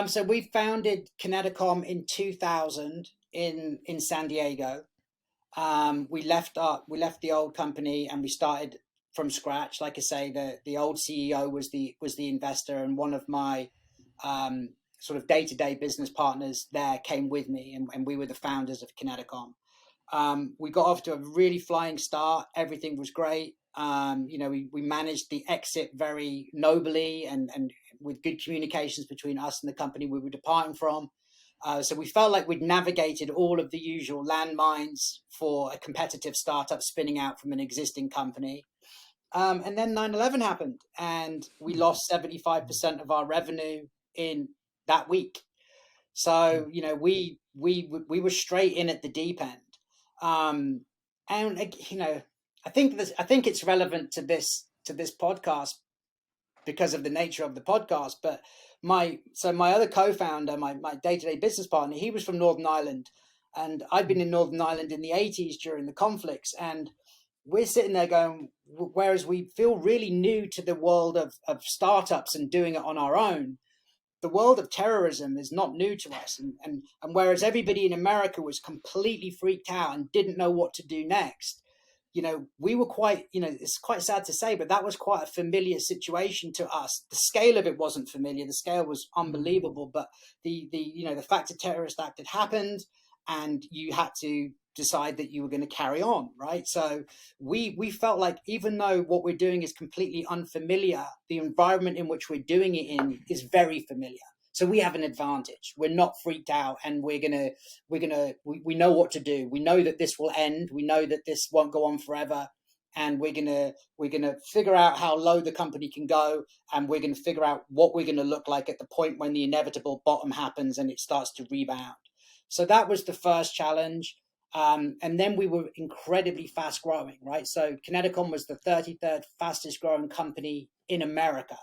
So we founded Kineticom in 2000 in San Diego. We left the old company and we started from scratch. Like I say, the old CEO was the investor, and one of my sort of day-to-day business partners there came with me, and we were the founders of Kineticom. We got off to a really flying start. Everything was great. We managed the exit very nobly and with good communications between us and the company we were departing from. So we felt like we'd navigated all of the usual landmines for a competitive startup spinning out from an existing company. And then 9/11 happened, and we lost 75% of our revenue in that week. So, we were straight in at the deep end. And I think it's relevant to this podcast because of the nature of the podcast. But my other co-founder, my day-to-day business partner, he was from Northern Ireland, and I'd been in Northern Ireland in the 80s during the conflicts, and we're sitting there going, whereas we feel really new to the world of startups and doing it on our own, the world of terrorism is not new to us. And whereas everybody in America was completely freaked out and didn't know what to do next, we were quite, it's quite sad to say, but that was quite a familiar situation to us. The scale of it wasn't familiar. The scale was unbelievable, but the fact a terrorist act had happened, and you had to decide that you were going to carry on, right? So we felt like, even though what we're doing is completely unfamiliar, the environment in which we're doing it in is very familiar. So we have an advantage. We're not freaked out, and we know what to do. We know that this will end. We know that this won't go on forever, and we're gonna figure out how low the company can go, and we're gonna figure out what we're gonna look like at the point when the inevitable bottom happens and it starts to rebound. So that was the first challenge. And then we were incredibly fast growing, right? So Kineticom was the 33rd fastest growing company in America.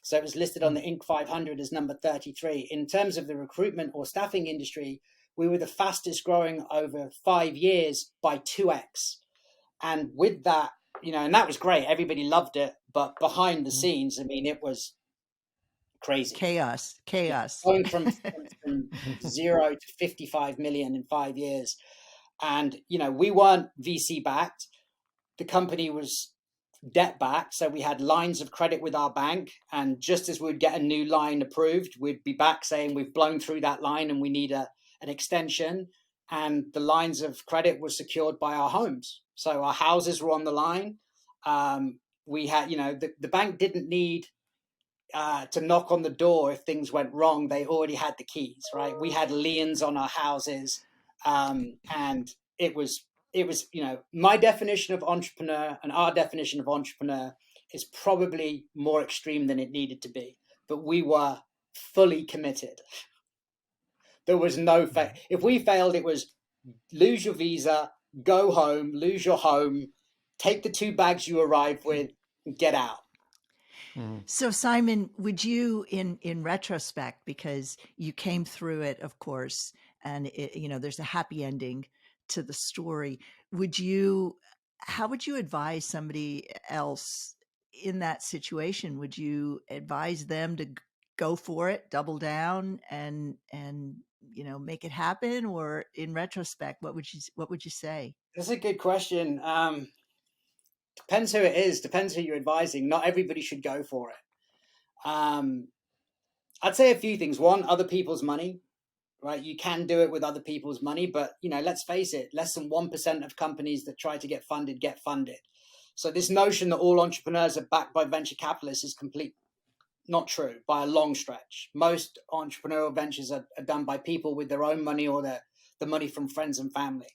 So it was listed on the Inc. 500 as number 33. In terms of the recruitment or staffing industry, we were the fastest growing over 5 years by 2x. And with that, and that was great. Everybody loved it. But behind the scenes, I mean, it was crazy. Chaos. Going from 0 to 55 million in 5 years. And, we weren't VC backed. The company was debt backed. So we had lines of credit with our bank. And just as we'd get a new line approved, we'd be back saying we've blown through that line and we need an extension. And the lines of credit were secured by our homes. So our houses were on the line. We had, the bank didn't need to knock on the door if things went wrong. They already had the keys, right? We had liens on our houses. And it was, my definition of entrepreneur and our definition of entrepreneur is probably more extreme than it needed to be, but we were fully committed. There was no if we failed, it was lose your visa, go home, lose your home, take the 2 bags you arrived with, and get out. So Simon, would you, in retrospect, because you came through it, of course, and there's a happy ending to the story, how would you advise somebody else in that situation? Would you advise them to go for it, double down, and make it happen? Or in retrospect, what would you say? That's a good question. Depends who it is, depends who you're advising. Not everybody should go for it. I'd say a few things. One, other people's money, right? You can do it with other people's money, but let's face it, less than 1% of companies that try to get funded get funded. So this notion that all entrepreneurs are backed by venture capitalists is complete not true by a long stretch. Most entrepreneurial ventures are done by people with their own money or the money from friends and family.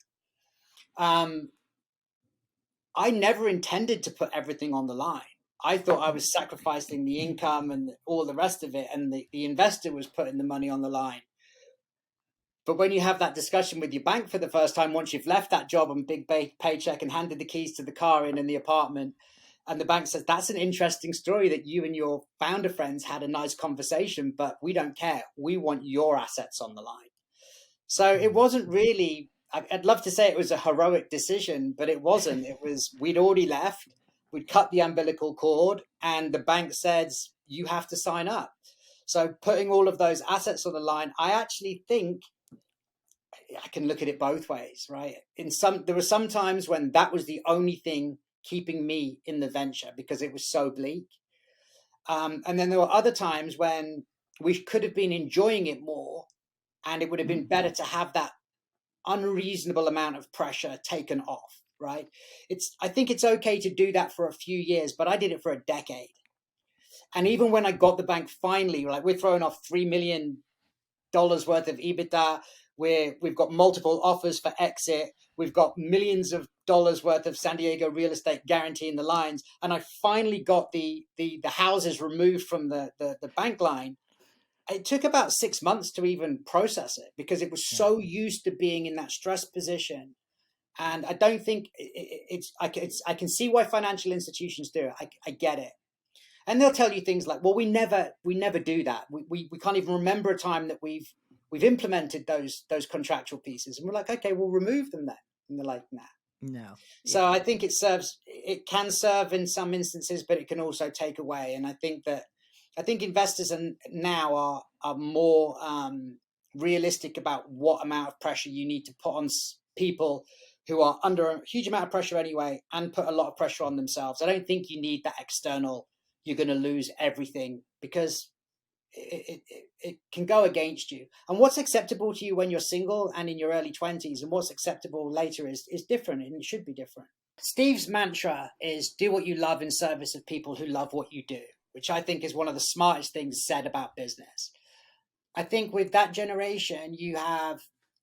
I never intended to put everything on the line. I thought I was sacrificing the income and all the rest of it, and the investor was putting the money on the line. But when you have that discussion with your bank for the first time, once you've left that job and big paycheck and handed the keys to the car in the apartment, and the bank says, that's an interesting story that you and your founder friends had a nice conversation, but we don't care. We want your assets on the line. So it wasn't really, I'd love to say it was a heroic decision, but it wasn't. It was, we'd already left, we'd cut the umbilical cord, and the bank says, you have to sign up. So putting all of those assets on the line, I actually think I can look at it both ways, right? There were some times when that was the only thing keeping me in the venture because it was so bleak. And then there were other times when we could have been enjoying it more, and it would have been better to have that unreasonable amount of pressure taken off, right? I think it's okay to do that for a few years, but I did it for a decade. And even when I got the bank finally, like we're throwing off $3 million worth of EBITDA, we've got multiple offers for exit, we've got millions of dollars worth of San Diego real estate guaranteeing the lines, and I finally got the houses removed from the bank line. It took about 6 months to even process it because it was so used to being in that stress position. And I don't think I can see why financial institutions do it. I get it. And they'll tell you things like, well, we never do that. We can't even remember a time that we've implemented those contractual pieces. And we're like, okay, we'll remove them then. And they're like, nah. No. So I think it can serve in some instances, but it can also take away. And I think investors now are more realistic about what amount of pressure you need to put on people who are under a huge amount of pressure anyway, and put a lot of pressure on themselves. I don't think you need that external, you're going to lose everything, because it can go against you. And what's acceptable to you when you're single and in your early 20s and what's acceptable later is different, and it should be different. Steve's mantra is do what you love in service of people who love what you do, which I think is one of the smartest things said about business. I think with that generation, you have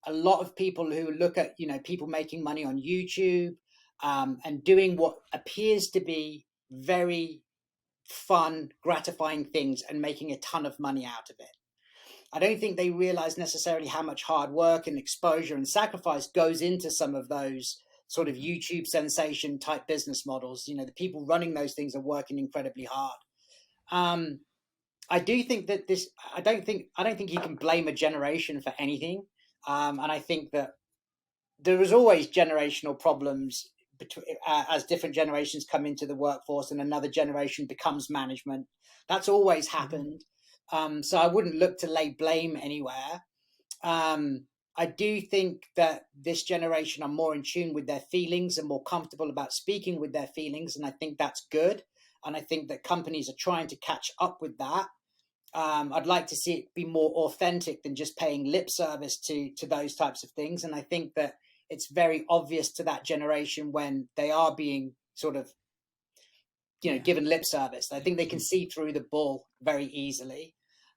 a lot of people who look at, people making money on YouTube and doing what appears to be very fun, gratifying things and making a ton of money out of it. I don't think they realize necessarily how much hard work and exposure and sacrifice goes into some of those sort of YouTube sensation type business models. The people running those things are working incredibly hard. I do think that I don't think you can blame a generation for anything. And I think that there is always generational problems as different generations come into the workforce and another generation becomes management. That's always happened. So I wouldn't look to lay blame anywhere. I do think that this generation are more in tune with their feelings and more comfortable about speaking with their feelings. And I think that's good. And I think that companies are trying to catch up with that. I'd like to see it be more authentic than just paying lip service to those types of things. And I think that it's very obvious to that generation when they are being sort of, given lip service. I think they can see through the bull very easily.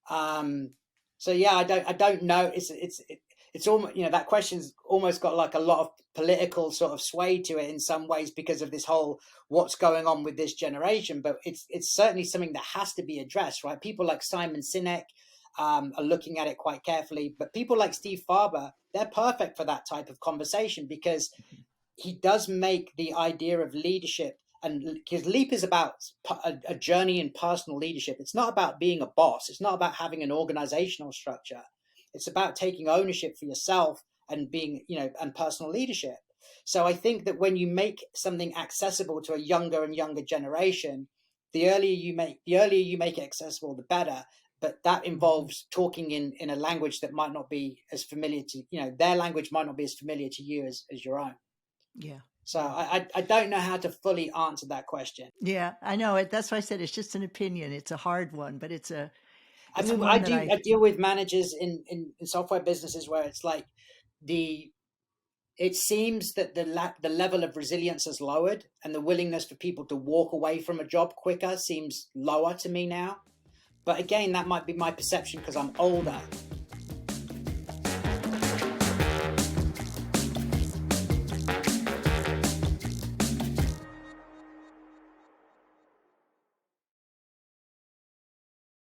So yeah, I don't know. It's almost, that question's almost got like a lot of political sort of sway to it in some ways because of this whole what's going on with this generation. But it's certainly something that has to be addressed, right? People like Simon Sinek are looking at it quite carefully, but people like Steve Farber, they're perfect for that type of conversation because he does make the idea of leadership, and his Leap is about a journey in personal leadership. It's not about being a boss. It's not about having an organizational structure. It's about taking ownership for yourself and being, and personal leadership. So I think that when you make something accessible to a younger and younger generation, the earlier you make it accessible, the better. But that involves talking in a language that might not be as familiar to, their language might not be as familiar to you as your own. Yeah. So I don't know how to fully answer that question. Yeah, I know it. That's why I said it's just an opinion. It's a hard one, but I deal with managers in software businesses where it's like it seems that the level of resilience has lowered and the willingness for people to walk away from a job quicker seems lower to me now. But again, that might be my perception because I'm older.